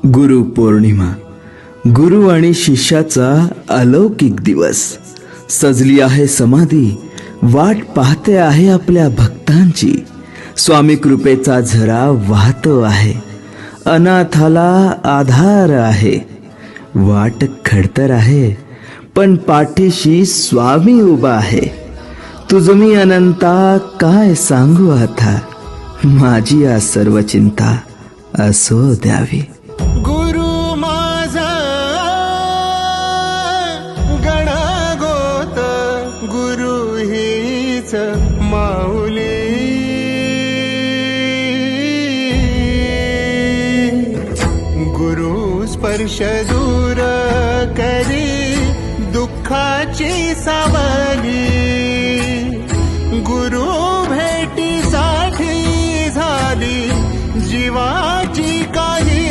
गुरुपौर्णिमा, गुरु आणि शिष्याचा अलौकिक दिवस. सजली आहे समाधी, वाट पाहते आहे आपल्या भक्तांची. स्वामी कृपेचा झरा वाहतो आहे, अनाथाला आधार आहे. वाट खडतर आहे, पण पाठीशी स्वामी उभा आहे. तुझ मी अनंता काय सांगू आता, माझी आ सर्व चिंता असो द्यावी. गुरु माझा गणागोत, गुरु हीच माऊली. गुरु स्पर्श दूर करी दुःखाची सावली. गुरु भेटीसाठी झाली जीवा